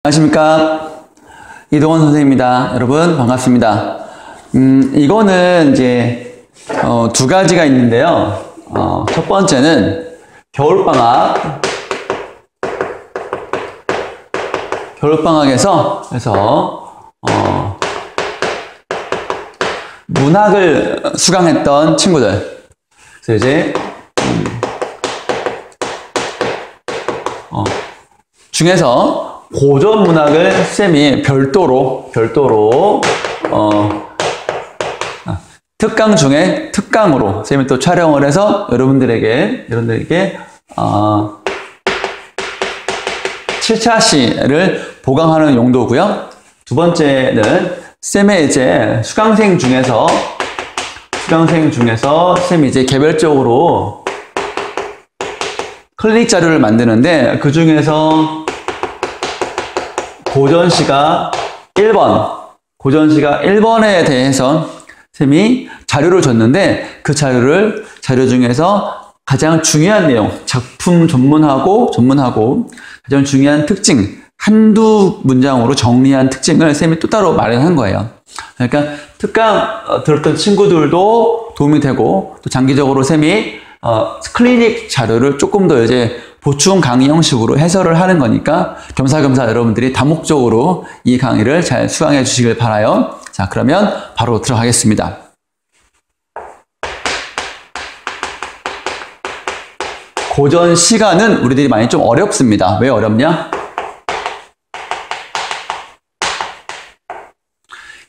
안녕하십니까. 이동원 선생님입니다. 여러분 반갑습니다. 이거는 이제 두 가지가 있는데요. 첫 번째는 겨울방학에서 문학을 수강했던 친구들. 그래서 이제 중에서 고전 문학을 쌤이 별도로 특강 중에 특강으로 쌤이 또 촬영을 해서 여러분들에게 7차시를 보강하는 용도고요. 두 번째는 쌤의 이제 수강생 중에서 쌤이 이제 개별적으로 클리닉 자료를 만드는데, 그 중에서 고전시가 1번에 대해서 쌤이 자료를 줬는데, 그 자료 중에서 가장 중요한 내용, 작품 전문하고 가장 중요한 특징, 한두 문장으로 정리한 특징을 쌤이 또 따로 마련한 거예요. 그러니까 특강 들었던 친구들도 도움이 되고, 또 장기적으로 쌤이 클리닉 자료를 조금 더 이제 보충 강의 형식으로 해설을 하는 거니까 겸사겸사 여러분들이 다목적으로 이 강의를 잘 수강해 주시길 바라요. 자, 그러면 바로 들어가겠습니다. 고전 시가는 우리들이 많이 좀 어렵습니다. 왜 어렵냐?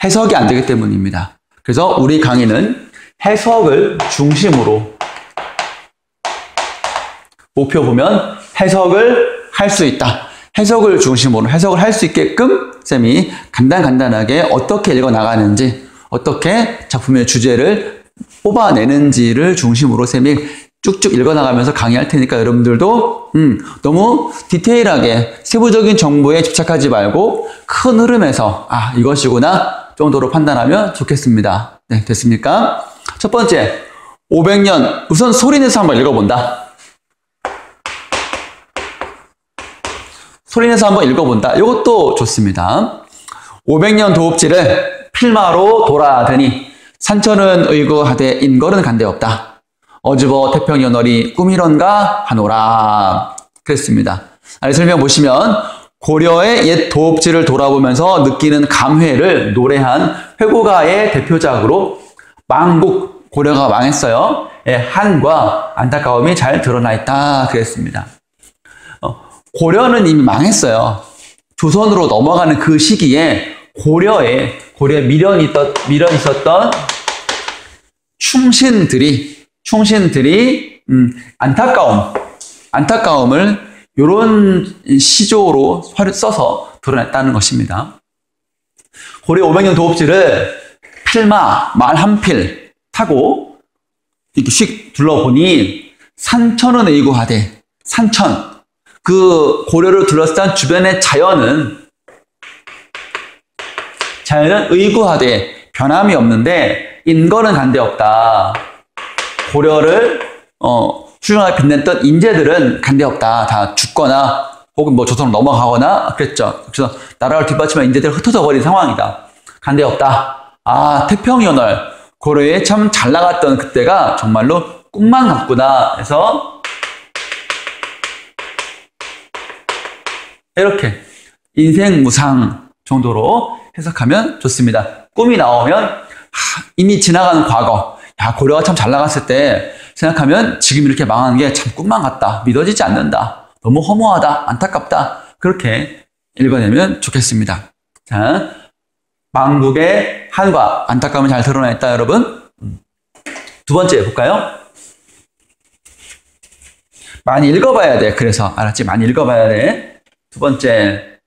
해석이 안 되기 때문입니다. 그래서 우리 강의는 해석을 중심으로, 목표 보면 해석을 할 수 있다. 해석을 중심으로 해석을 할 수 있게끔 쌤이 간단하게 어떻게 읽어나가는지, 어떻게 작품의 주제를 뽑아내는지를 중심으로 쌤이 쭉쭉 읽어나가면서 강의할 테니까 여러분들도 너무 디테일하게 세부적인 정보에 집착하지 말고 큰 흐름에서 이것이구나 정도로 판단하면 좋겠습니다. 네, 됐습니까? 첫 번째, 500년. 우선 소리내서 한번 읽어본다. 소리내서 한번 읽어본다. 이것도 좋습니다. 500년 도읍지를 필마로 돌아다니 산천은 의구하되 인걸은 간데없다. 어즈버 태평연월이 꿈이런가 하노라. 그랬습니다. 아래 설명 보시면 고려의 옛 도읍지를 돌아보면서 느끼는 감회를 노래한 회고가의 대표작으로 망국, 고려가 망했어요. 한과 안타까움이 잘 드러나 있다. 그랬습니다. 고려는 이미 망했어요. 조선으로 넘어가는 그 시기에 고려에 미련이 있었던 충신들이 안타까움을 이런 시조로 써서 드러냈다는 것입니다. 고려 500년 도읍지를 필마, 말 한 필 타고 이렇게 휙 둘러보니 산천은 의구하되, 산천, 그 고려를 둘러싼 주변의 자연은 의구하되 변함이 없는데 인거는 간데없다. 고려를 훌륭하게 빛냈던 인재들은 간데없다. 다 죽거나 혹은 조선으로 넘어가거나 그랬죠. 그래서 나라를 뒷받침한 인재들이 흩어져 버린 상황이다. 간데없다. 태평연월, 고려에 참 잘 나갔던 그때가 정말로 꿈만 같구나 해서 이렇게 인생무상 정도로 해석하면 좋습니다. 꿈이 나오면 이미 지나가는 과거, 고려가 참 잘 나갔을 때 생각하면 지금 이렇게 망한 게 참 꿈만 같다. 믿어지지 않는다. 너무 허무하다. 안타깝다. 그렇게 읽어내면 좋겠습니다. 자, 망국의 한과 안타까움이 잘 드러나 있다, 여러분. 두 번째 볼까요? 많이 읽어봐야 돼. 그래서 알았지? 많이 읽어봐야 돼. 두 번째,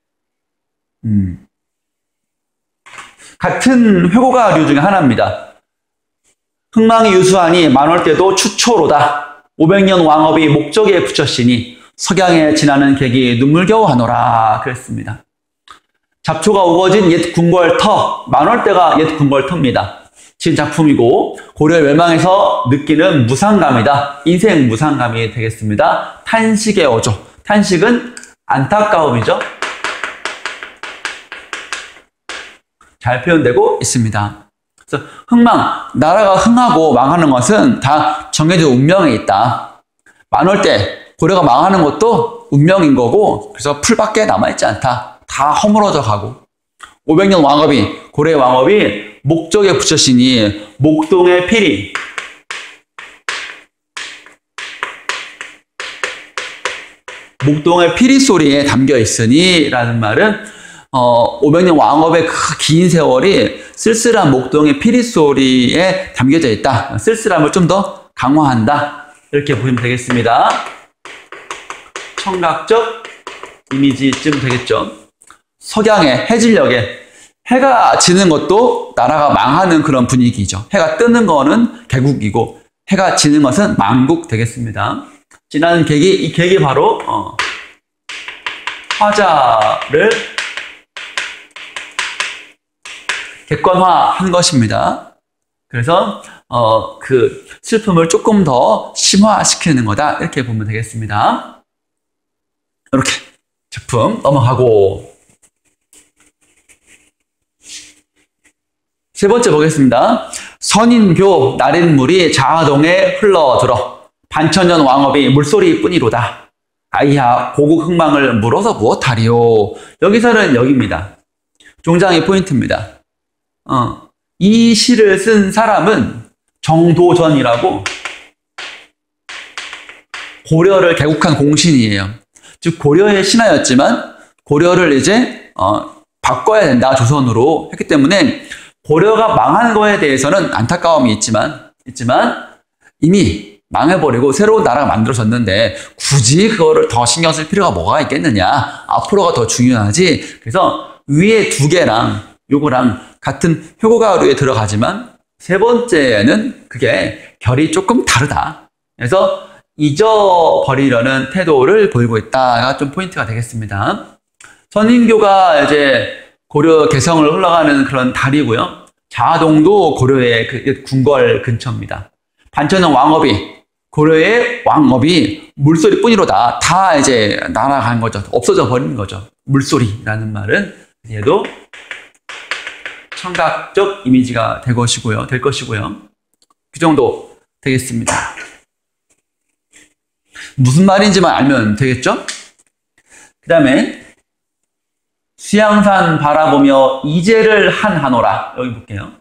같은 회고가류 중에 하나입니다. 흥망이 유수하니 만월 때도 추초로다. 500년 왕업이 목적에 붙였으니 석양에 지나는 객이 눈물겨우 하노라. 그랬습니다. 잡초가 우거진 옛 궁궐터, 만월때가 옛 궁궐터입니다. 진 작품이고 고려의 멸망에서 느끼는 무상감이다. 인생 무상감이 되겠습니다. 탄식의 어조. 탄식은 안타까움이죠. 잘 표현되고 있습니다. 그래서 흥망, 나라가 흥하고 망하는 것은 다 정해진 운명에 있다. 많을 때 고려가 망하는 것도 운명인 거고, 그래서 풀밖에 남아있지 않다. 다 허물어져 가고. 500년 왕업이, 고려의 왕업이 목적에 붙였으니 목동의 필이, 목동의 피리 소리에 담겨 있으니 라는 말은 500년 왕업의 그 긴 세월이 쓸쓸한 목동의 피리 소리에 담겨져 있다. 쓸쓸함을 좀 더 강화한다. 이렇게 보시면 되겠습니다. 청각적 이미지쯤 되겠죠. 석양의 해질녘에 해가 지는 것도 나라가 망하는 그런 분위기죠. 해가 뜨는 거는 개국이고 해가 지는 것은 망국 되겠습니다. 지난 계기, 이 계기 바로 화자를 객관화한 것입니다. 그래서 그 슬픔을 조금 더 심화시키는 거다. 이렇게 보면 되겠습니다. 이렇게 제품 넘어가고 세 번째 보겠습니다. 선인교 나린물이 자화동에 흘러들어 반천년 왕업이 물소리 뿐이로다. 아이야 고국 흥망을 물어서 무엇하리요. 여기서는 여기입니다. 종장의 포인트입니다. 이 시를 쓴 사람은 정도전이라고 고려를 개국한 공신이에요. 즉 고려의 신하였지만 고려를 이제 바꿔야 된다 조선으로 했기 때문에 고려가 망한 거에 대해서는 안타까움이 있지만 이미 망해버리고 새로운 나라가 만들어졌는데 굳이 그거를 더 신경 쓸 필요가 뭐가 있겠느냐. 앞으로가 더 중요하지. 그래서 위에 두 개랑 요거랑 같은 효고가루에 들어가지만 세 번째는 그게 결이 조금 다르다. 그래서 잊어버리려는 태도를 보이고 있다가 좀 포인트가 되겠습니다. 선인교가 이제 고려 개성을 흘러가는 그런 다리고요. 자화동도 고려의 그 궁궐 근처입니다. 반천년 왕업이 고려의 왕업이 물소리뿐이로다. 다 이제 날아간 거죠. 없어져 버리는 거죠. 물소리라는 말은 얘도 청각적 이미지가 될 것이고요. 그 정도 되겠습니다. 무슨 말인지만 알면 되겠죠? 그 다음에 수양산 바라보며 이제를 하노라. 여기 볼게요.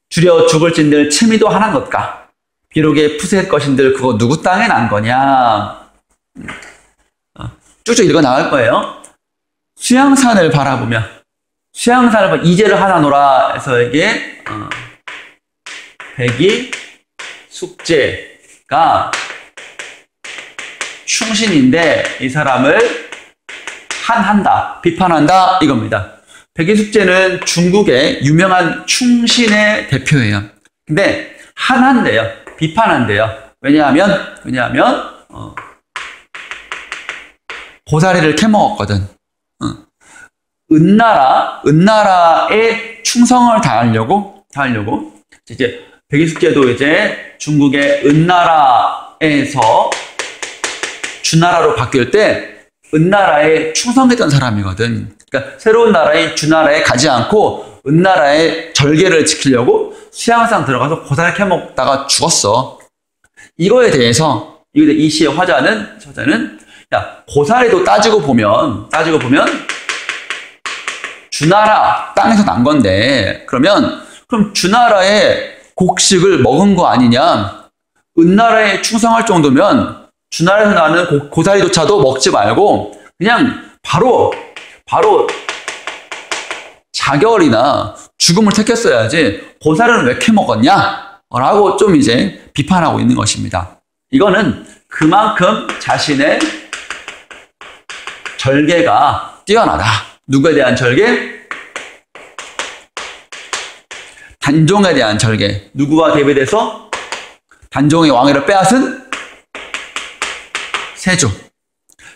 줄여 죽을진들 채미도 하는 것가. 비록에 푸셋 것인들 그거 누구 땅에 난 거냐. 쭉쭉 읽어 나갈 거예요. 수양산을 바라보며 이제를 하나노라 해서 이게 백이 숙제가 충신인데 이 사람을 한한다, 비판한다 이겁니다. 백이숙제는 중국의 유명한 충신의 대표예요. 근데 한한대요. 비판한대요. 왜냐하면 고사리를 캐먹었거든. 은나라에 충성을 다하려고 이제 백이숙제도 이제 중국의 은나라에서 주나라로 바뀔 때 은나라에 충성했던 사람이거든. 그러니까 새로운 나라인 주나라에 가지 않고 은나라의 절개를 지키려고 수양산 들어가서 고사리 캐먹다가 죽었어. 이거에 대해서 이 시의 화자는 야 고사리도 따지고 보면 주나라 땅에서 난 건데 그럼 주나라의 곡식을 먹은 거 아니냐? 은나라에 충성할 정도면 주나라에서 나는 고사리조차도 먹지 말고 그냥 바로 자결이나 죽음을 택했어야지 고사리는 왜 캐먹었냐? 라고 좀 이제 비판하고 있는 것입니다. 이거는 그만큼 자신의 절개가 뛰어나다. 누구에 대한 절개? 단종에 대한 절개. 누구와 대비돼서 단종의 왕위를 빼앗은 세조.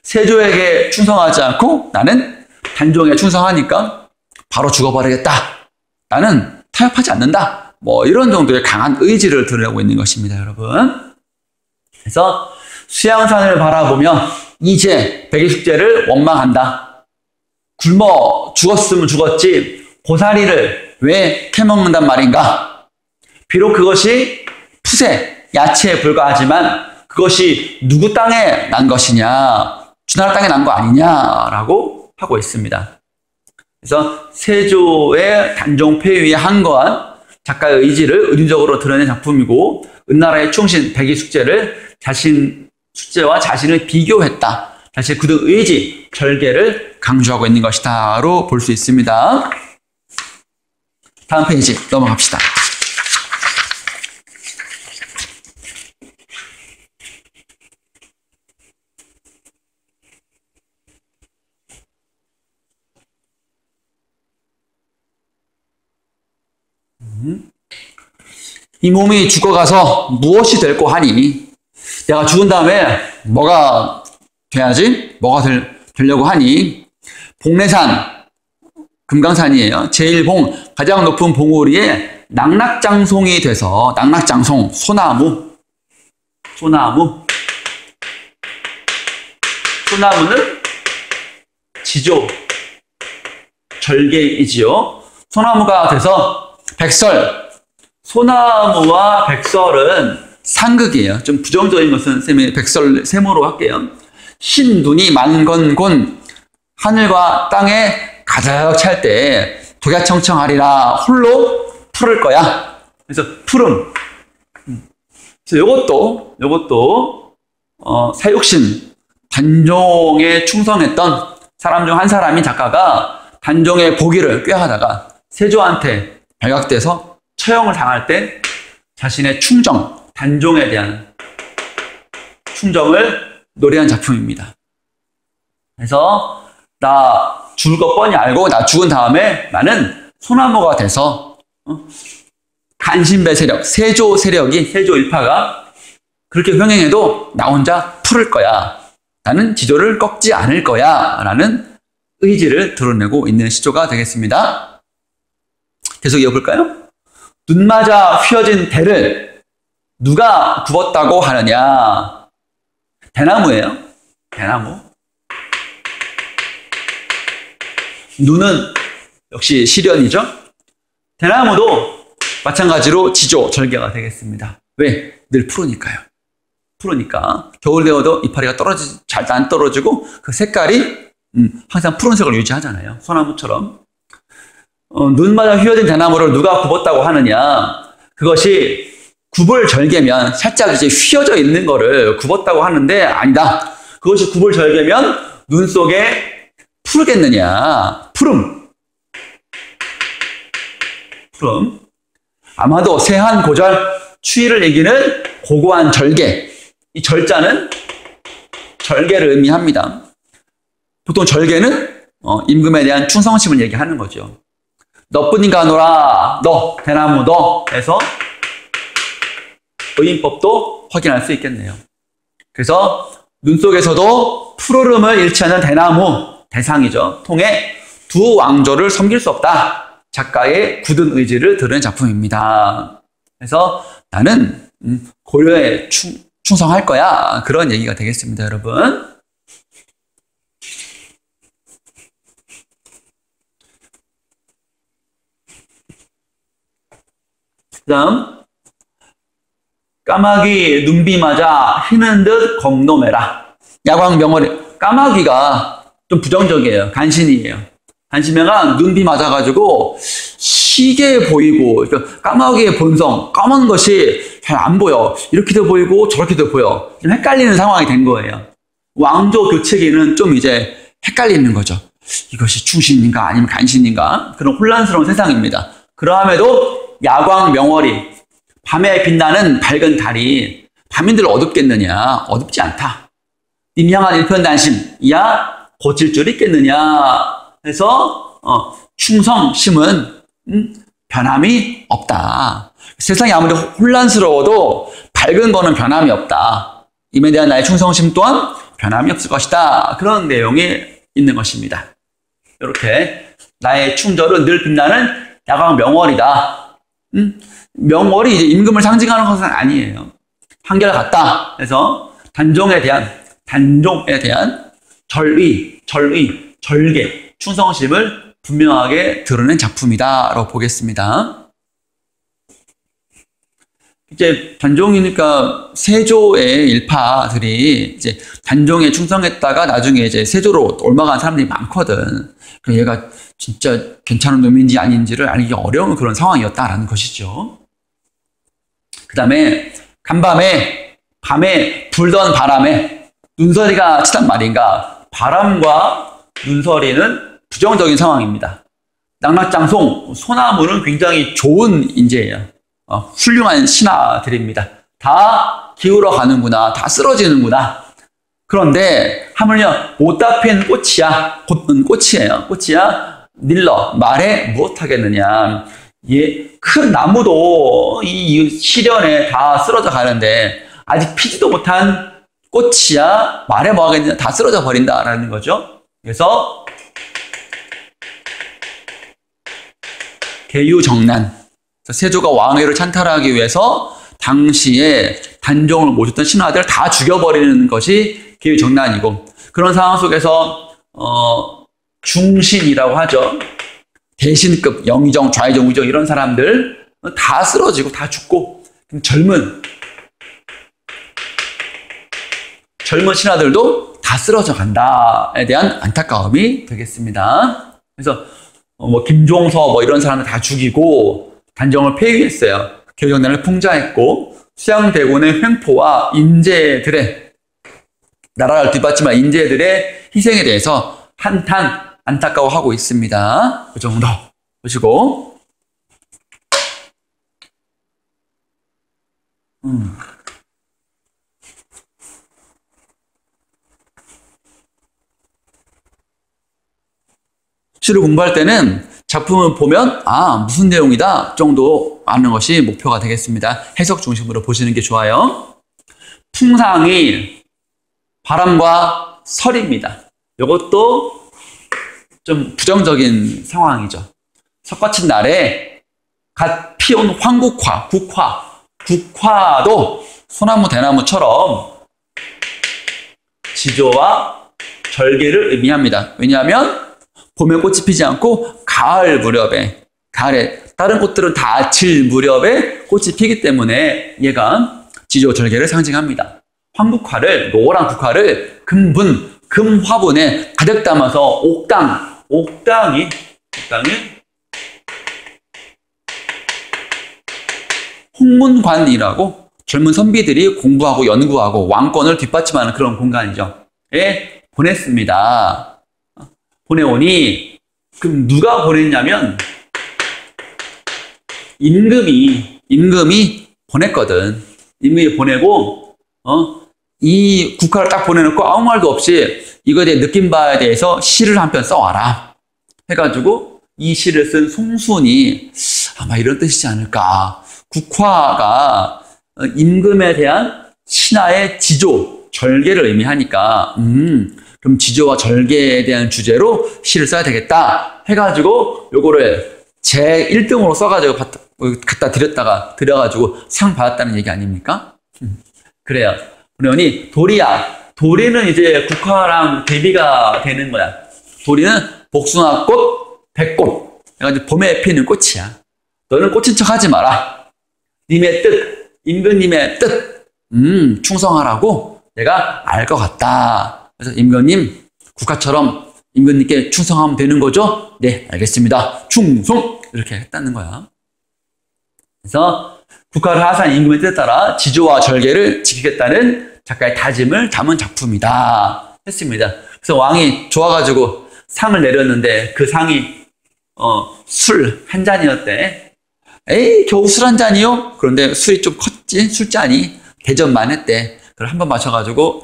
세조에게 충성하지 않고 나는 단종에 충성하니까 바로 죽어버리겠다. 나는 타협하지 않는다. 뭐 이런 정도의 강한 의지를 드러내고 있는 것입니다, 여러분. 그래서 수양산을 바라보며 이제 백이숙제를 원망한다. 굶어 죽었으면 죽었지 고사리를 왜 캐먹는단 말인가? 비록 그것이 푸세, 야채에 불과하지만 그것이 누구 땅에 난 것이냐? 주나라 땅에 난 거 아니냐라고 하고 있습니다. 그래서 세조의 단종 폐위에 항거한 작가의 의지를 의도적으로 드러낸 작품이고 은나라의 충신 백의 숙제를 자신 숙제와 자신을 비교했다. 사실 굳은 의지, 절개를 강조하고 있는 것이다로 볼 수 있습니다. 다음 페이지 넘어갑시다. 이 몸이 죽어가서 무엇이 될꼬 하니? 내가 죽은 다음에 뭐가 돼야지? 뭐가 되려고 하니? 봉래산, 금강산이에요. 제1봉, 가장 높은 봉우리에 낙낙장송이 돼서, 낙낙장송, 소나무. 소나무는 지조, 절개이지요. 소나무가 돼서 백설, 소나무와 백설은 상극이에요. 좀 부정적인 것은 쌤이 백설 세모로 할게요. 흰 눈이 만건곤 하늘과 땅에 가득 찰 때 독야청청하리라 홀로 푸를 거야. 그래서 푸름. 그래서 요것도 사육신 단종에 충성했던 사람 중 한 사람인 작가가 단종의 보기를 꾀하다가 세조한테 발각돼서 처형을 당할 때 자신의 충정, 단종에 대한 충정을 노래한 작품입니다. 그래서 나 죽을 거 뻔히 알고 나 죽은 다음에 나는 소나무가 돼서 간신배 세력, 세조 세력이, 세조 일파가 그렇게 병행해도 나 혼자 풀을 거야. 나는 지조를 꺾지 않을 거야. 라는 의지를 드러내고 있는 시조가 되겠습니다. 계속 이어볼까요? 눈 맞아 휘어진 대를 누가 굽었다고 하느냐? 대나무예요. 대나무. 눈은 역시 시련이죠. 대나무도 마찬가지로 지조, 절개가 되겠습니다. 왜? 늘 푸르니까요. 푸르니까 겨울 되어도 이파리가 잘 안 떨어지고 그 색깔이 항상 푸른색을 유지하잖아요. 소나무처럼. 눈 맞아 휘어진 대나무를 누가 굽었다고 하느냐? 그것이 굽을절개면 살짝 이제 휘어져 있는 거를 굽었다고 하는데 아니다. 그것이 굽을절개면 눈 속에 푸르겠느냐? 푸름. 아마도 세한 고절 추위를 이기는 고고한 절개. 이 절자는 절개를 의미합니다. 보통 절개는 임금에 대한 충성심을 얘기하는 거죠. 너뿐인가 하노라, 너, 대나무 너 해서 의인법도 확인할 수 있겠네요. 그래서 눈 속에서도 푸르름을 잃지 않는 대나무, 대상이죠. 통해 두 왕조를 섬길 수 없다. 작가의 굳은 의지를 드러낸 작품입니다. 그래서 나는 고려에 충성할 거야. 그런 얘기가 되겠습니다, 여러분. 그 다음 까마귀 눈비 맞아 휘는 듯 겁노매라. 야광명월에 까마귀가 좀 부정적이에요. 간신이에요. 간신매가 눈비 맞아가지고 희게 보이고, 그러니까 까마귀의 본성, 까만 것이 잘 안 보여. 이렇게도 보이고 저렇게도 보여. 좀 헷갈리는 상황이 된 거예요. 왕조 교체기는 좀 이제 헷갈리는 거죠. 이것이 충신인가 아니면 간신인가, 그런 혼란스러운 세상입니다. 그러함에도 야광 명월이, 밤에 빛나는 밝은 달이 밤인들 어둡겠느냐? 어둡지 않다. 님 향한 일편단심, 이야 고칠 줄 있겠느냐? 해서 충성심은 변함이 없다. 세상이 아무리 혼란스러워도 밝은 거는 변함이 없다. 임에 대한 나의 충성심 또한 변함이 없을 것이다. 그런 내용이 있는 것입니다. 이렇게 나의 충절은 늘 빛나는 야광 명월이다. 명월이 이제 임금을 상징하는 것은 아니에요. 한결같다. 그래서 단종에 대한 절의, 절개, 충성심을 분명하게 드러낸 작품이다라고 보겠습니다. 이제 단종이니까 세조의 일파들이 이제 단종에 충성했다가 나중에 이제 세조로 옮아간 사람들이 많거든. 얘가 진짜 괜찮은 놈인지 아닌지를 알기 어려운 그런 상황이었다라는 것이죠. 그 다음에 간밤에 밤에 불던 바람에 눈서리가 치단 말인가. 바람과 눈서리는 부정적인 상황입니다. 낙낙장송, 소나무는 굉장히 좋은 인재예요. 훌륭한 신하들입니다. 다 기울어 가는구나. 다 쓰러지는구나. 그런데 하물며 못다 핀 꽃이야. 꽃이에요. 꽃이야. 닐러 말해 무엇하겠느냐. 큰 나무도 이 시련에 다 쓰러져 가는데 아직 피지도 못한 꽃이야. 말해 뭐하겠느냐. 다 쓰러져 버린다라는 거죠. 그래서 계유정난. 세조가 왕위를 찬탈하기 위해서 당시에 단종을 모셨던 신하들을 다 죽여버리는 것이 계유정난이고, 그런 상황 속에서 중신이라고 하죠. 대신급 영의정, 좌의정, 우의정 이런 사람들 다 쓰러지고 다 죽고, 젊은 신하들도 다 쓰러져 간다에 대한 안타까움이 되겠습니다. 그래서 김종서 이런 사람들 다 죽이고 단종을 폐위했어요. 계유정난을 풍자했고, 수양대군의 횡포와 인재들의, 나라를 뒷받침한 인재들의 희생에 대해서 한탄 안타까워하고 있습니다. 그 정도 보시고, 시를 공부할 때는 작품을 보면 무슨 내용이다 정도 아는 것이 목표가 되겠습니다. 해석 중심으로 보시는 게 좋아요. 풍상이 바람과 설입니다. 이것도 좀 부정적인 상황이죠. 석가친 날에 갓 피온 황국화, 국화도 소나무 대나무처럼 지조와 절개를 의미합니다. 왜냐하면 봄에 꽃이 피지 않고 가을 무렵에, 가을에 다른 꽃들은 다 질 무렵에 꽃이 피기 때문에 얘가 지조절개를 상징합니다. 황국화를, 노란 국화를 금화분에 가득 담아서 옥당이 홍문관이라고 젊은 선비들이 공부하고 연구하고 왕권을 뒷받침하는 그런 공간이죠. 에 보냈습니다. 보내오니, 그럼 누가 보냈냐면 임금이 보냈거든. 임금이 보내고 이 국화를 딱 보내놓고 아무 말도 없이 이거에 대해 느낀바에 대해서 시를 한 편 써와라 해가지고 이 시를 쓴 송순이 아마 이런 뜻이지 않을까. 국화가 임금에 대한 신하의 지조, 절개를 의미하니까 그럼 지조와 절개에 대한 주제로 시를 써야 되겠다 해가지고 요거를 제 1등으로 써가지고 갖다 드려가지고 상 받았다는 얘기 아닙니까? 그래요. 그러니 도리는 이제 국화랑 대비가 되는 거야. 도리는 복숭아꽃, 백꽃. 그래가지고 봄에 피는 꽃이야. 너는 꽃인 척 하지 마라. 님의 뜻, 임금님의 뜻, 충성하라고 내가 알 것 같다. 그래서 임금님, 국화처럼 임금님께 충성하면 되는 거죠? 네, 알겠습니다. 충성! 이렇게 했다는 거야. 그래서 국화를 하사한 임금의 뜻에 따라 지조와 절개를 지키겠다는 작가의 다짐을 담은 작품이다 했습니다. 그래서 왕이 좋아가지고 상을 내렸는데 그 상이 술 한 잔이었대. 에이, 겨우 술 한 잔이요? 그런데 술이 좀 컸지? 술잔이 대접만 했대. 그걸 한 번 마셔가지고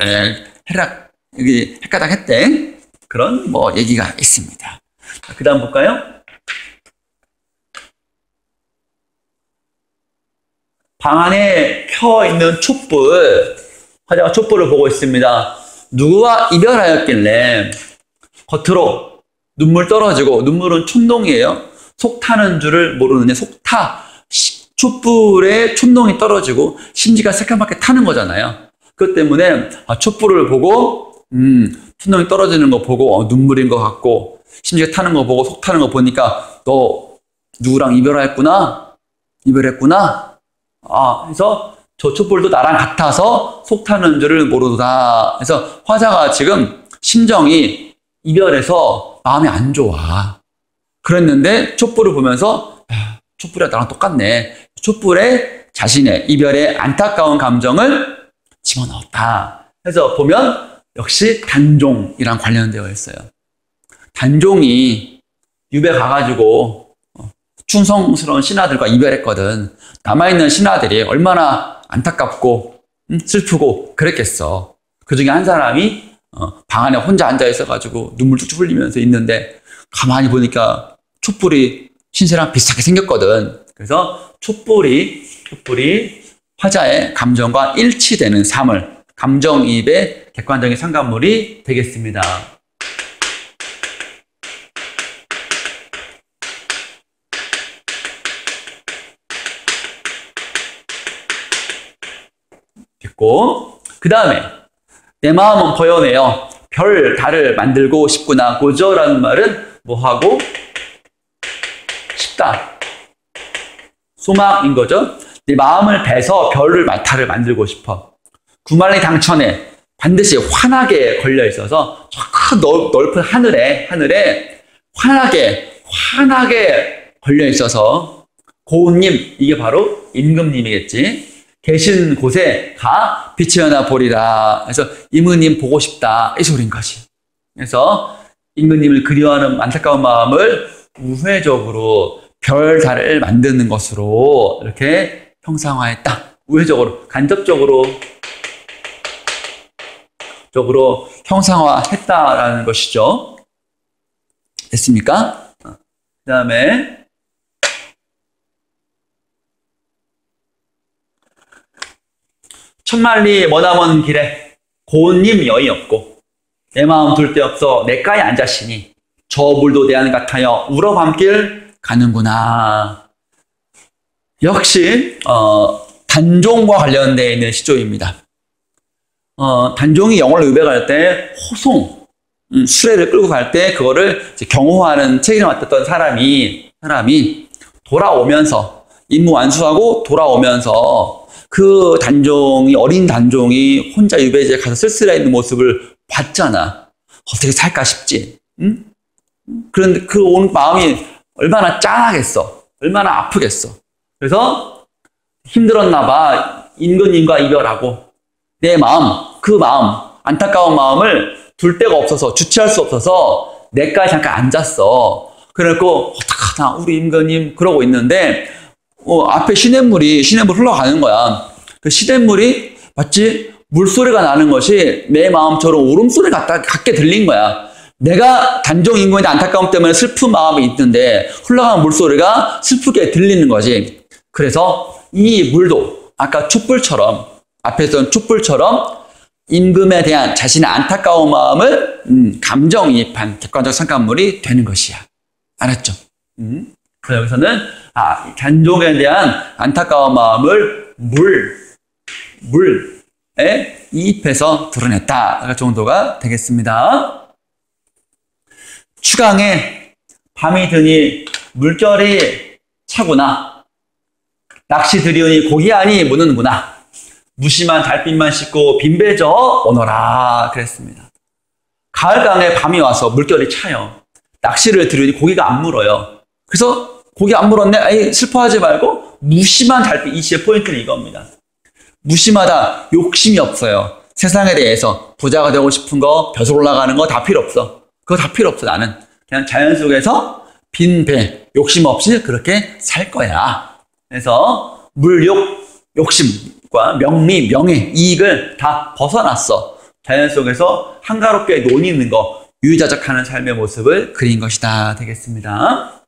여기 헷가닥 했대. 그런 얘기가 있습니다. 그 다음 볼까요? 방 안에 켜 있는 촛불, 화자가 촛불을 보고 있습니다. 누구와 이별하였길래 겉으로 눈물 떨어지고, 눈물은 촛농이에요. 속 타는 줄을 모르느냐. 촛불에 촛농이 떨어지고 심지가 새까맣게 타는 거잖아요. 그것 때문에 촛불을 보고 촛농이 떨어지는 거 보고 눈물인 것 같고, 심지어 타는 거 보고 속 타는 거 보니까 너 누구랑 이별했구나. 그래서 저 촛불도 나랑 같아서 속 타는 줄을 모르도다. 그래서 화자가 지금 심정이 이별해서 마음이 안 좋아. 그랬는데 촛불을 보면서 촛불이 나랑 똑같네. 촛불에 자신의 이별의 안타까운 감정을 집어넣었다. 그래서 보면 역시 단종이랑 관련되어 있어요. 단종이 유배 가가지고 충성스러운 신하들과 이별했거든. 남아있는 신하들이 얼마나 안타깝고 슬프고 그랬겠어. 그 중에 한 사람이 방 안에 혼자 앉아 있어가지고 눈물 쭉쭉 흘리면서 있는데 가만히 보니까 촛불이 신세랑 비슷하게 생겼거든. 그래서 촛불이 화자의 감정과 일치되는 삶을 감정이입의 객관적인 상관물이 되겠습니다. 됐고, 그 다음에 내 마음은 버여내어 별 달을 만들고 싶구나. 고저라는 말은 뭐하고 싶다. 소망인 거죠. 내 마음을 베서 별을 달을 만들고 싶어. 구만리 당천에 반드시 환하게 걸려 있어서 저 넓은 하늘에 환하게 걸려 있어서 고운님, 이게 바로 임금님이겠지. 계신 곳에 가 빛이 하나 보리라. 그래서 임금님 보고 싶다. 이 소리인 것이. 그래서 임금님을 그리워하는 안타까운 마음을 우회적으로 별 달을 만드는 것으로 이렇게 형상화했다. 우회적으로, 간접적으로 형상화했다라는 것이죠. 됐습니까? 그 다음에 천만리 머나먼 길에 고운님 여의 없고 내 마음 둘 데 없어 내가에 앉았으니 저 물도 내 안 같아요 울어 밤길 가는구나. 역시 단종과 관련되어 있는 시조입니다. 단종이 영월로 유배 갈 때 호송 수레를 끌고 갈 때 그거를 경호하는 책임을 맡았던 사람이 돌아오면서 임무 완수하고 돌아오면서 그 단종이 어린 단종이 혼자 유배지에 가서 쓸쓸해 있는 모습을 봤잖아. 어떻게 살까 싶지. 응? 그런데 그 온 마음이 얼마나 짠하겠어. 얼마나 아프겠어. 그래서 힘들었나 봐. 임금님과 이별하고 내 마음, 그 마음, 안타까운 마음을 둘 데가 없어서 주체할 수 없어서 내가에 잠깐 앉았어. 그래갖고 어떡하나 우리 임금님 그러고 있는데 앞에 시냇물 흘러가는 거야. 그 시냇물이 마치 물소리가 나는 것이 내 마음처럼 울음소리 같게 들린 거야. 내가 단종 임금의 안타까움 때문에 슬픈 마음이 있는데 흘러가는 물소리가 슬프게 들리는 거지. 그래서 이 물도 아까 촛불처럼 앞에 있던 촛불처럼 임금에 대한 자신의 안타까운 마음을 감정이입한 객관적 상관물이 되는 것이야. 알았죠? 그래서 여기서는 단종에 대한 안타까운 마음을 물에 이입해서 드러냈다 정도가 되겠습니다. 추강에 밤이 드니 물결이 차구나. 낚시 들이오니 고기 아니 무는구나. 무심한 달빛만 씻고 빈배져 오너라. 그랬습니다. 가을강에 밤이 와서 물결이 차요. 낚시를 들이오니 고기가 안 물어요. 그래서 고기 안 물었네? 아이, 슬퍼하지 말고 무심한 달빛. 이 시의 포인트는 이겁니다. 무심하다. 욕심이 없어요. 세상에 대해서 부자가 되고 싶은 거, 벼슬 올라가는 거 다 필요 없어. 그거 다 필요 없어. 나는 그냥 자연 속에서 빈 배, 욕심 없이 그렇게 살 거야. 그래서 욕심과 명리, 명예, 이익을 다 벗어났어. 자연 속에서 한가롭게 논의는 거, 유유자적하는 삶의 모습을 그린 것이다. 되겠습니다.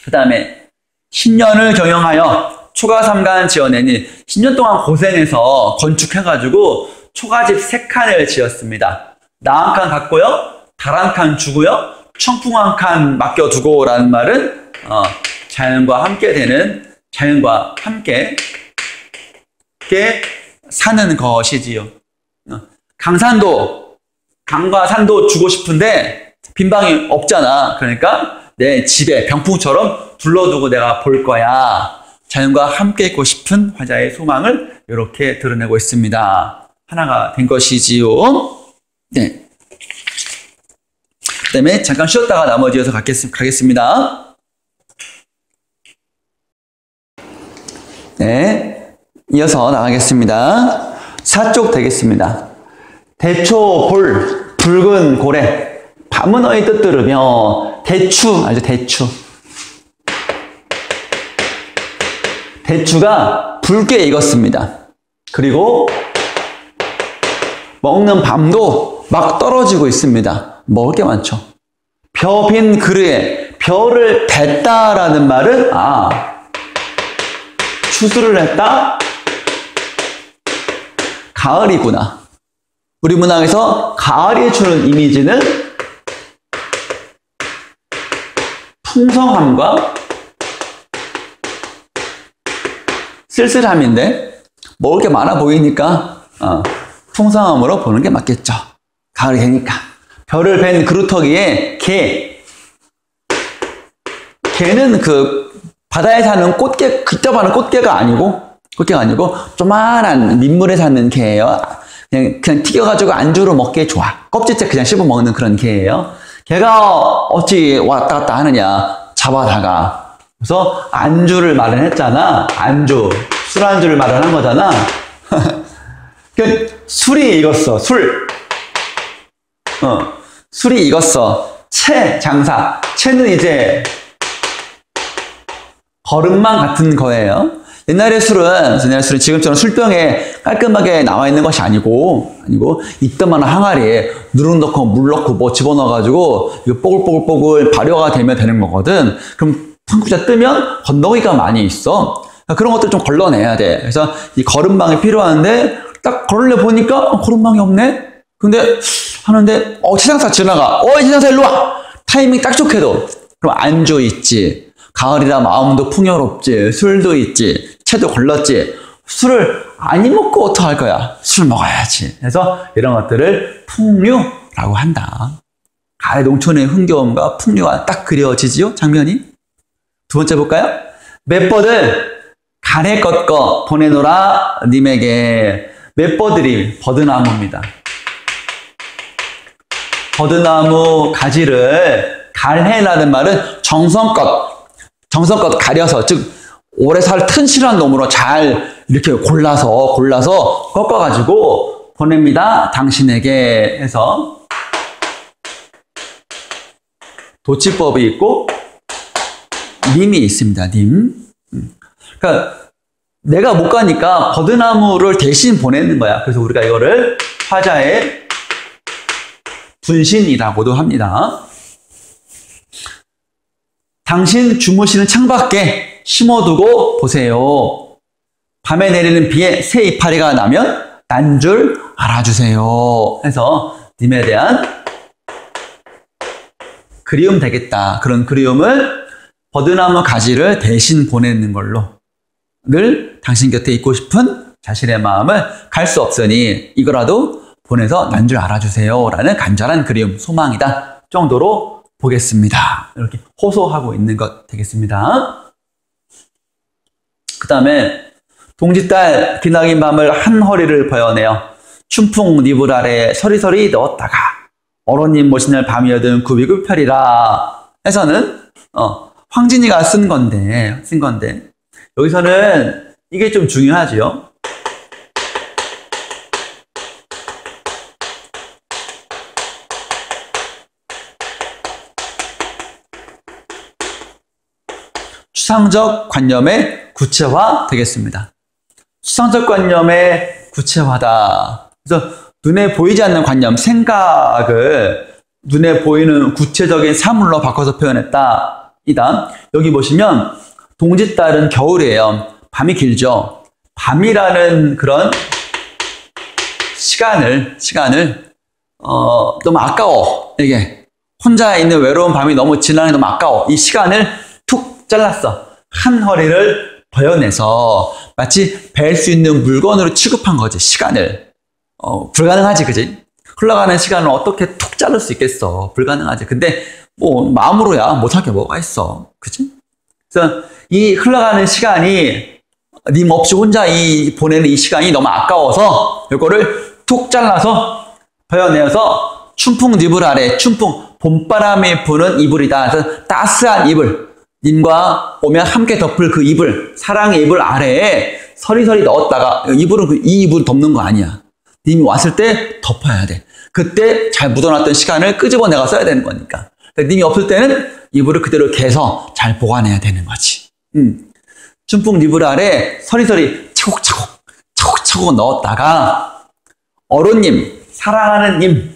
그 다음에 10년을 경영하여 초가삼간 지어내니 10년 동안 고생해서 건축해가지고 초가집 3칸을 지었습니다. 나 한 칸 갖고요. 달 한 칸 주고요. 청풍 한 칸 맡겨두고 라는 말은 자연과 함께 사는 것이지요. 강과 산도 주고 싶은데 빈 방이 없잖아. 그러니까 내 집에 병풍처럼 둘러두고 내가 볼 거야. 자연과 함께 있고 싶은 화자의 소망을 이렇게 드러내고 있습니다. 하나가 된 것이지요. 네. 그 다음에 잠깐 쉬었다가 나머지 이어서 가겠습니다. 네. 이어서 나가겠습니다. 4쪽 되겠습니다. 대초 볼, 붉은 고래, 밤은 어이 뜨뜨르며, 대추, 알죠? 대추. 대추가 붉게 익었습니다. 그리고 먹는 밤도 막 떨어지고 있습니다. 먹을 게 많죠. 벼 빈 그르에, 벼를 뱉다라는 말은, 추수를 했다? 가을이구나. 우리 문학에서 가을이 주는 이미지는 풍성함과 쓸쓸함인데 먹을 게 많아 보이니까 풍성함으로 보는 게 맞겠죠. 가을이 되니까. 벼를 벤 그루터기에 개는 그 바다에 사는 꽃게, 그때만은 꽃게가 아니고 조만한 민물에 사는 개예요. 그냥 튀겨가지고 안주로 먹기에 좋아. 껍질째 그냥 씹어 먹는 그런 개예요. 걔가 어찌 왔다 갔다 하느냐, 잡아다가. 그래서 안주를 마련했잖아. 안주. 술안주를 마련한 거잖아. 술이 익었어. 술이 익었어. 채, 장사. 채는 이제 거름망 같은 거예요. 옛날의 술은 지금처럼 술병에 깔끔하게 나와 있는 것이 아니고 이따만한 항아리에 누룩 넣고 물 넣고 뭐 집어넣어가지고 이거 뽀글뽀글 발효가 되면 되는 거거든. 그럼 판국자 뜨면 건더기가 많이 있어. 그런 것들 좀 걸러내야 돼. 그래서 이 거름망이 필요한데 딱 걸러 보니까 거름망이 없네. 근데 하는데 최장사 지나가. 최장사 일로 와. 타이밍 딱 좋게도. 그럼 안주 있지. 가을이라 마음도 풍요롭지. 술도 있지. 채도 걸렀지. 술을 안 먹고 어떡할 거야. 술 먹어야지. 그래서 이런 것들을 풍류라고 한다. 가을 농촌의 흥겨움과 풍류가 딱 그려지지요. 장면이. 두 번째 볼까요? 맷버들 가래 꺾어 보내노라 님에게. 맷버들이 버드나무입니다. 버드나무 가지를 갈해라는 말은 정성껏 가려서, 즉 오래 살 튼실한 놈으로 잘 이렇게 골라서 꺾어가지고 보냅니다. 당신에게 해서 도치법이 있고 님이 있습니다. 님. 그러니까 내가 못 가니까 버드나무를 대신 보내는 거야. 그래서 우리가 이거를 화자의 분신이라고도 합니다. 당신 주무시는 창밖에 심어두고 보세요. 밤에 내리는 비에 새 이파리가 나면 난 줄 알아주세요. 해서 님에 대한 그리움 되겠다. 그런 그리움을 버드나무 가지를 대신 보내는 걸로 늘 당신 곁에 있고 싶은 자신의 마음을 갈 수 없으니 이거라도 보내서 난 줄 알아주세요. 라는 간절한 그리움, 소망이다 정도로 보겠습니다. 이렇게 호소하고 있는 것 되겠습니다. 그 다음에 동짓달 기나긴 밤을 한 허리를 버여내어 춘풍 니불 아래 서리서리 넣었다가 어로님 모시는 밤이어든 굽이굽 펴리라 해서는 황진이가 쓴 건데 여기서는 이게 좀 중요하지요. 추상적 관념의 구체화 되겠습니다. 추상적 관념의 구체화다. 그래서 눈에 보이지 않는 관념, 생각을 눈에 보이는 구체적인 사물로 바꿔서 표현했다. 이다. 여기 보시면 동짓달은 겨울이에요. 밤이 길죠. 밤이라는 그런 시간을 너무 아까워. 이게 혼자 있는 외로운 밤이 너무 지나는 게 너무 아까워. 이 시간을 툭 잘랐어. 한 허리를 버여내서 마치 벨 수 있는 물건으로 취급한 거지. 시간을. 불가능하지, 그지? 흘러가는 시간을 어떻게 툭 자를 수 있겠어. 불가능하지. 근데 뭐 마음으로야 못할 게 뭐가 있어. 그치? 그래서 이 흘러가는 시간이 님 없이 혼자 보내는 이 시간이 너무 아까워서 이거를 툭 잘라서 베어내어서 춘풍 니불 아래, 춘풍 봄바람이 부는 이불이다. 그래서 따스한 이불, 님과 오면 함께 덮을 그 이불, 사랑의 이불 아래에 서리서리 넣었다가, 이불은 이 이불 덮는 거 아니야. 님이 왔을 때 덮어야 돼. 그때 잘 묻어놨던 시간을 끄집어내가 써야 되는 거니까. 님이 없을 때는 이불을 그대로 개서 잘 보관해야 되는 거지. 춘풍 이불 아래 서리서리 차곡차곡 넣었다가, 어로님, 사랑하는 님,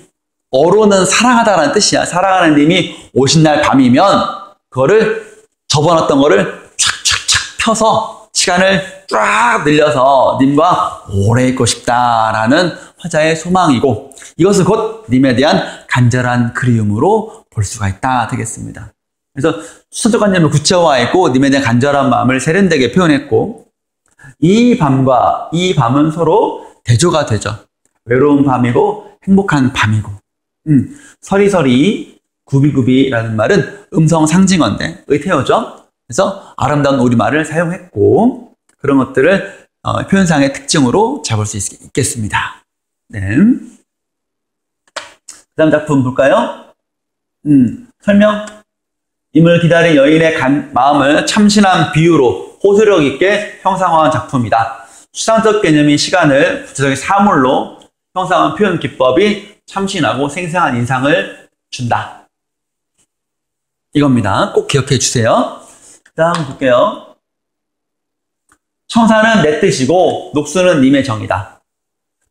어로는 사랑하다라는 뜻이야. 사랑하는 님이 오신 날 밤이면 그거를 접어놨던 거를 촥촥촥 펴서 시간을 쫙 늘려서 님과 오래 있고 싶다라는 화자의 소망이고, 이것을 곧 님에 대한 간절한 그리움으로 볼 수가 있다 되겠습니다. 그래서 수선적관념을 구체화했고 님에 대한 간절한 마음을 세련되게 표현했고, 이 밤과 이 밤은 서로 대조가 되죠. 외로운 밤이고 행복한 밤이고, 서리서리 구비구비라는 말은 음성 상징어인데 의태어죠. 그래서 아름다운 우리말을 사용했고, 그런 것들을 표현상의 특징으로 잡을 수 있겠습니다. 네. 그 다음 작품 볼까요? 설명. 임을 기다린 여인의 마음을 참신한 비유로 호소력 있게 형상화한 작품이다. 추상적 개념인 시간을 구체적인 사물로 형상화한 표현 기법이 참신하고 생생한 인상을 준다. 이겁니다. 꼭 기억해 주세요. 그 다음 볼게요. 청산은 내 뜻이고 녹수는 님의 정이다.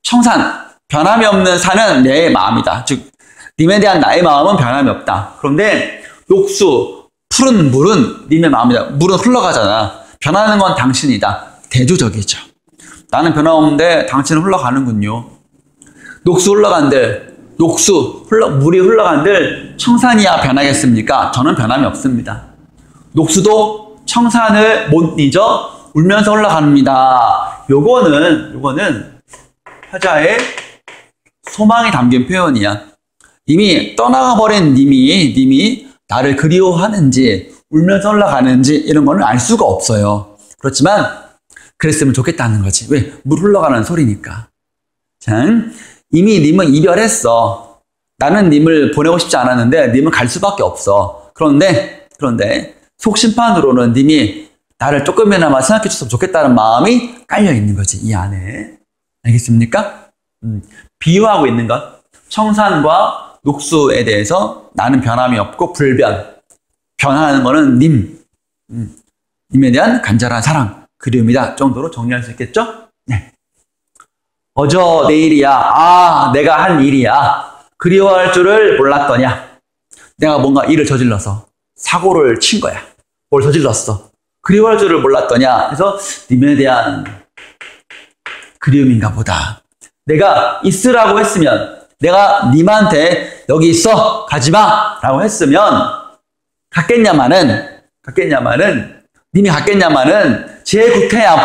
청산, 변함이 없는 산은 내 마음이다. 즉 님에 대한 나의 마음은 변함이 없다. 그런데 녹수, 푸른 물은 님의 마음이다. 물은 흘러가잖아. 변하는 건 당신이다. 대조적이죠. 나는 변함없는데 당신은 흘러가는군요. 녹수 흘러간들, 물이 흘러간들 청산이야 변하겠습니까? 저는 변함이 없습니다. 녹수도 청산을 못 잊어 울면서 흘러갑니다. 요거는 화자의 소망이 담긴 표현이야. 이미 떠나가 버린 님이 나를 그리워하는지 울면서 흘러가는지 이런 거는 알 수가 없어요. 그렇지만 그랬으면 좋겠다는 거지. 왜? 물 흘러가는 소리니까. 자, 이미 님은 이별했어. 나는 님을 보내고 싶지 않았는데 님은 갈 수밖에 없어. 그런데 속 심판으로는 님이 나를 조금이나마 생각해 줬으면 좋겠다는 마음이 깔려 있는 거지, 이 안에. 알겠습니까? 비유하고 있는 것. 청산과 녹수에 대해서 나는 변함이 없고 불변. 변하는 거는 님에 대한 간절한 사랑, 그리움이다 정도로 정리할 수 있겠죠? 네. 어저 내일이야. 아, 내가 한 일이야. 그리워할 줄을 몰랐더냐. 내가 뭔가 일을 저질러서 사고를 친 거야. 뭘 저질렀어. 그리워할 줄을 몰랐더냐. 그래서 님에 대한 그리움인가 보다. 내가 있으라고 했으면, 내가 님한테 여기 있어 가지마 라고 했으면 갔겠냐마는 님이 갔겠냐마는 제 구태야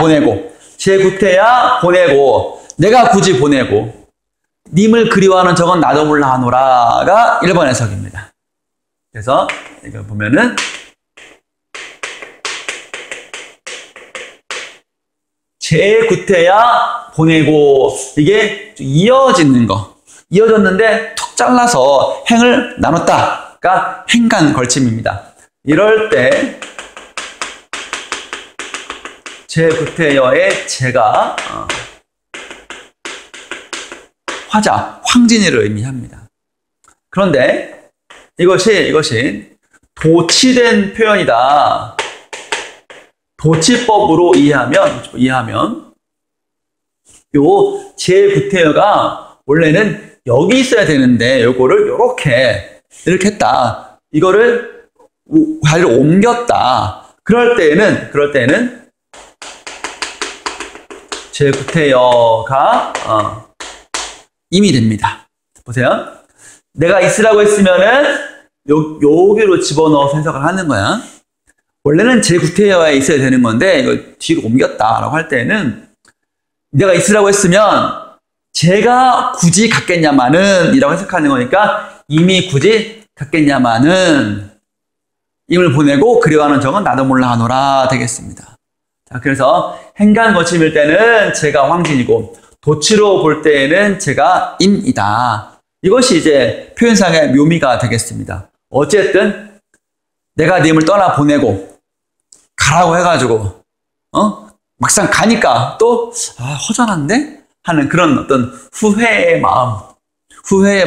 보내고 내가 굳이 보내고 님을 그리워하는 적은 나도 몰라 하노라가 1번 해석입니다. 그래서 이걸 보면은 제 구태야 보내고, 이게 이어지는 거. 이어졌는데 툭 잘라서 행을 나눴다가 행간 걸침입니다. 이럴 때 제 구태여의 제가 화자, 황진이를 의미합니다. 그런데 이것이 도치된 표현이다. 도치법으로 이해하면 요 제9태여가 원래는 여기 있어야 되는데 요거를 이렇게 했다. 이거를 자리를 옮겼다. 그럴 때는 제9태여가 임이 됩니다. 보세요. 내가 있으라고 했으면은 여기로 집어넣어서 해석을 하는 거야. 원래는 제9태여에 있어야 되는 건데 이거 뒤로 옮겼다라고 할 때는 내가 있으라고 했으면 제가 굳이 갖겠냐마는 이라고 해석하는 거니까 이미 굳이 갖겠냐마는 임을 보내고 그리워하는 적은 나도 몰라 하노라 되겠습니다. 자, 그래서 행간 거침일 때는 제가 황진이고 도치로 볼 때에는 제가 임이다. 이것이 이제 표현상의 묘미가 되겠습니다. 어쨌든 내가 네 임을 떠나 보내고 가라고 해가지고 막상 가니까 또 허전한데? 하는 그런 어떤 후회의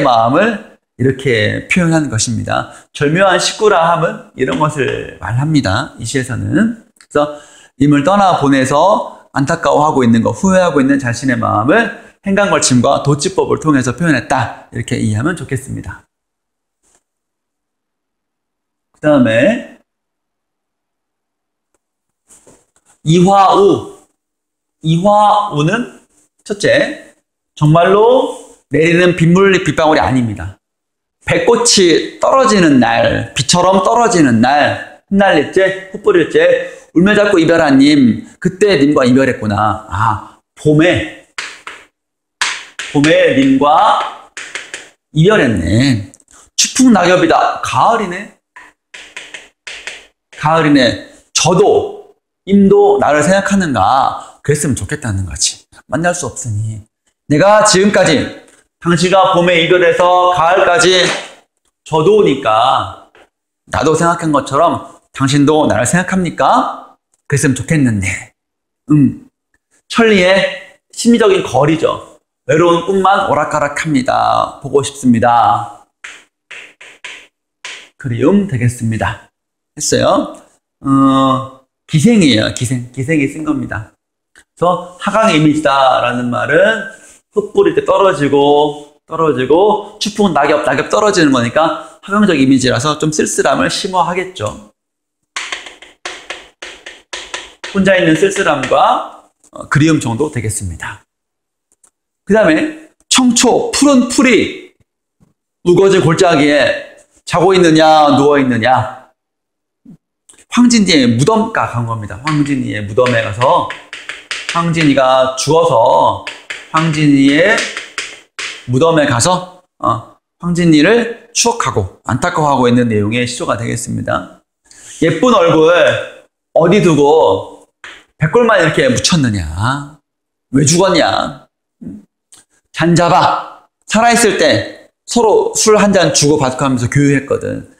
마음을 이렇게 표현하는 것입니다. 절묘한 식구라함은 이런 것을 말합니다. 이 시에서는. 그래서 임을 떠나 보내서 안타까워하고 있는 것, 후회하고 있는 자신의 마음을 행간걸침과 도치법을 통해서 표현했다. 이렇게 이해하면 좋겠습니다. 그 다음에 이화우는 첫째, 정말로 내리는 빗방울이 아닙니다. 배꽃이 떨어지는 날, 비처럼 떨어지는 날, 흩날릴째, 흩뿌릴째, 울며 잡고 이별한 님, 그때 님과 이별했구나. 봄에 님과 이별했네. 추풍 낙엽이다. 가을이네. 저도, 임도 나를 생각하는가. 그랬으면 좋겠다는 거지. 만날 수 없으니. 내가 지금까지 당신과 봄에 이별해서 가을까지 저도 오니까 나도 생각한 것처럼 당신도 나를 생각합니까? 그랬으면 좋겠는데. 천리의 심리적인 거리죠. 외로운 꿈만 오락가락합니다. 보고 싶습니다. 그리움 되겠습니다. 했어요. 기생이에요. 기생이 쓴 겁니다. 그래서 하강의 이미지다라는 말은 흩뿌릴 때 떨어지고 추풍 낙엽 떨어지는 거니까 하강적 이미지라서 좀 쓸쓸함을 심어하겠죠. 혼자 있는 쓸쓸함과 그리움 정도 되겠습니다. 그 다음에 청초, 푸른 풀이 우거진 골짜기에 자고 있느냐 누워 있느냐. 황진이의 무덤가 간 겁니다. 황진이의 무덤에 가서 황진이가 죽어서 황진이의 무덤에 가서 황진이를 추억하고 안타까워하고 있는 내용의 시조가 되겠습니다. 예쁜 얼굴 어디 두고 백골만 이렇게 묻혔느냐. 왜 죽었냐. 잔잡아. 살아있을 때 서로 술 한 잔 주고받고 하면서 교유했거든.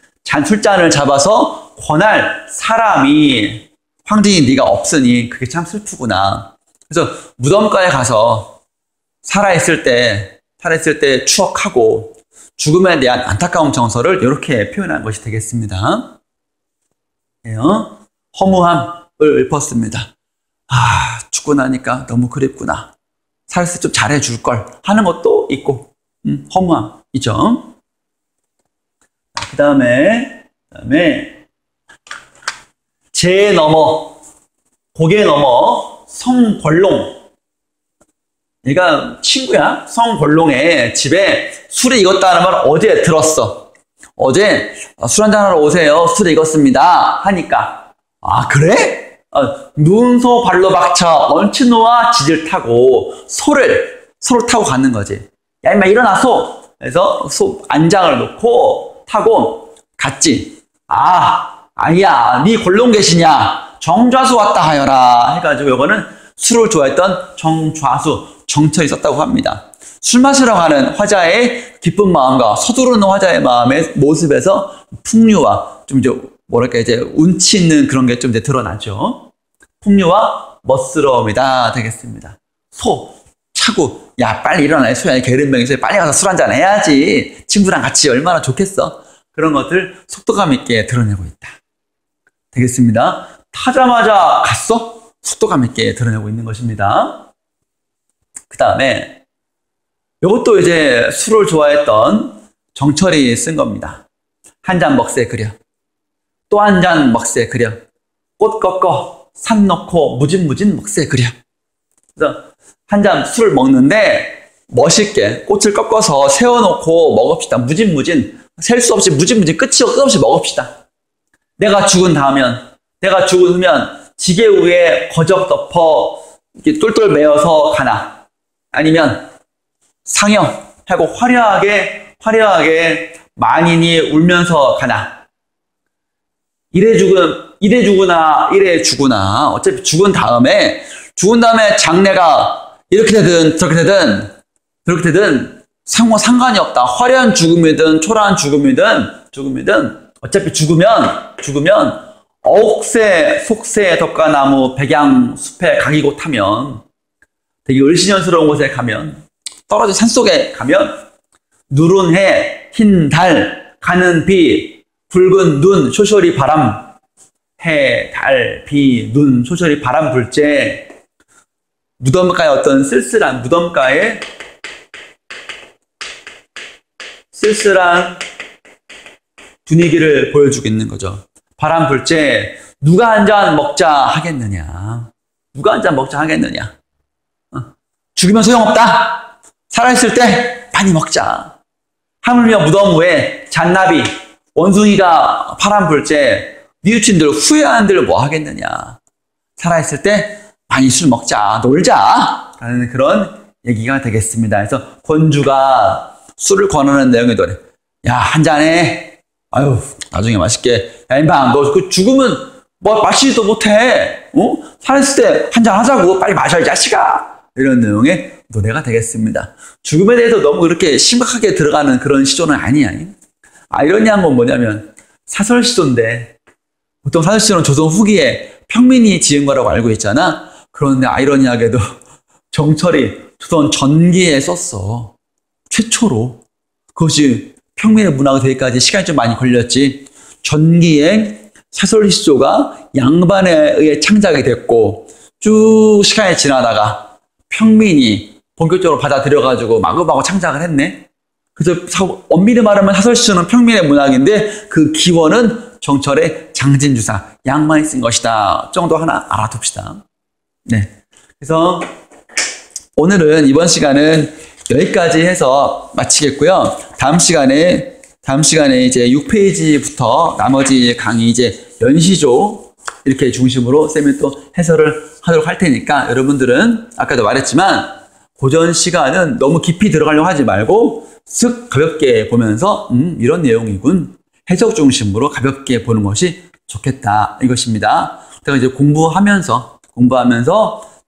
술잔을 잡아서 권할 사람이 황진이 네가 없으니 그게 참 슬프구나. 그래서 무덤가에 가서 살아있을 때 추억하고 죽음에 대한 안타까운 정서를 이렇게 표현한 것이 되겠습니다. 허무함을 읊었습니다. 죽고 나니까 너무 그립구나. 살았을 때 좀 잘해줄 걸 하는 것도 있고, 허무함이죠. 그 다음에 제 넘어, 고개 넘어 성권롱. 얘가 친구야. 성권롱의 집에 술이 익었다는 말 어제 들었어. 어제 술 한잔하러 오세요. 술이 익었습니다. 하니까 그래? 눈소 발로 박차 얹힌 노와 지질 타고 소를 타고 가는 거지. 야 임마 일어나소. 그래서 소 안장을 놓고 타고 갔지. 아니야 네 권룡 계시냐. 정좌수 왔다 하여라 해가지고 이거는 술을 좋아했던 정좌수 정철이 썼다고 합니다. 술 마시러 가는 화자의 기쁜 마음과 서두르는 화자의 마음의 모습에서 풍류와 좀 이제 뭐랄까 이제 운치 있는 그런 게 좀 이제 드러나죠. 풍류와 멋스러움이다 되겠습니다. 소 차고 야 빨리 일어나. 소야 게으름병이서 빨리 가서 술 한잔 해야지. 친구랑 같이 얼마나 좋겠어. 그런 것들 속도감 있게 드러내고 있다 되겠습니다. 타자마자 갔어? 속도감 있게 드러내고 있는 것입니다. 그 다음에 이것도 이제 술을 좋아했던 정철이 쓴 겁니다. 한 잔 먹세 그려. 또 한 잔 먹세 그려. 꽃 꺾어 산 넣고 무진무진 먹세 그려. 그래서 한 잔 술을 먹는데 멋있게 꽃을 꺾어서 세워놓고 먹읍시다. 무진무진 셀 수 없이 무진무진 끝없이 먹읍시다. 내가 죽으면 지게 위에 거적 덮어 이렇게 똘똘 매어서 가나. 아니면 상여 하고 화려하게 만인이 울면서 가나. 이래 죽으나 어차피 죽은 다음에 장래가 이렇게 되든 저렇게 되든 상관이 없다. 화려한 죽음이든 초라한 죽음이든 어차피 죽으면 억새, 속새, 덕가나무, 백양, 숲에 가기고 타면 되게 을씨년스러운 곳에 가면 떨어진 산속에 가면 누른 해, 흰 달, 가는 비, 붉은 눈, 쇼쇼리 바람, 해, 달, 비, 눈, 쇼쇼리 바람 불 때 무덤가의 어떤 쓸쓸한 분위기를 보여주고 있는 거죠. 바람 불 때 누가 한 잔 먹자 하겠느냐. 죽으면 소용없다. 살아있을 때 많이 먹자. 하물며 무덤 위에 잔나비, 원숭이가 바람 불 때 뉘우친들 후회한들 뭐 하겠느냐. 살아있을 때 많이 술 먹자, 놀자 라는 그런 얘기가 되겠습니다. 그래서 권주가 술을 권하는 내용의 노래. 야, 한 잔해. 아유, 나중에 맛있게. 야, 임방, 너 그 죽으면 뭐 마시지도 못해. 살아있을 때 한 잔 하자고. 빨리 마셔, 이 자식아. 이런 내용의 노래가 되겠습니다. 죽음에 대해서 너무 그렇게 심각하게 들어가는 그런 시조는 아니야. 아이러니한 건 뭐냐면 사설시조인데 보통 사설시조는 조선 후기에 평민이 지은 거라고 알고 있잖아. 그런데 아이러니하게도 정철이 조선 전기에 썼어. 최초로. 그것이 평민의 문화가 되기까지 시간이 좀 많이 걸렸지. 전기에 사설시조가 양반에 의해 창작이 됐고 쭉 시간이 지나다가 평민이 본격적으로 받아들여가지고 마구마구 창작을 했네. 그래서 엄밀히 말하면 사설시조는 평민의 문학인데 그 기원은 정철의 장진주사 양반이 쓴 것이다 정도 하나 알아둡시다. 네. 그래서 오늘은 이번 시간은 여기까지 해서 마치겠고요. 다음 시간에 이제 6페이지부터 나머지 강의 이제 연시조 이렇게 중심으로 쌤이 또 해설을 하도록 할 테니까 여러분들은 아까도 말했지만 고전 시간은 너무 깊이 들어가려고 하지 말고 쓱 가볍게 보면서 이런 내용이군. 해석 중심으로 가볍게 보는 것이 좋겠다 이것입니다. 제가 이제 공부하면서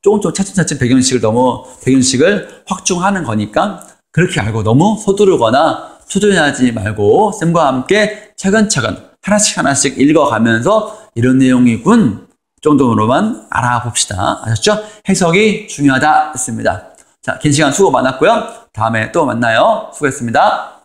조금 차츰 배경식을 확충하는 거니까 그렇게 알고 너무 서두르거나 초조해하지 말고 쌤과 함께 차근차근 하나씩 읽어가면서 이런 내용이군 정도로만 알아봅시다. 아셨죠? 해석이 중요하다 했습니다. 자, 긴 시간 수고 많았고요. 다음에 또 만나요. 수고했습니다.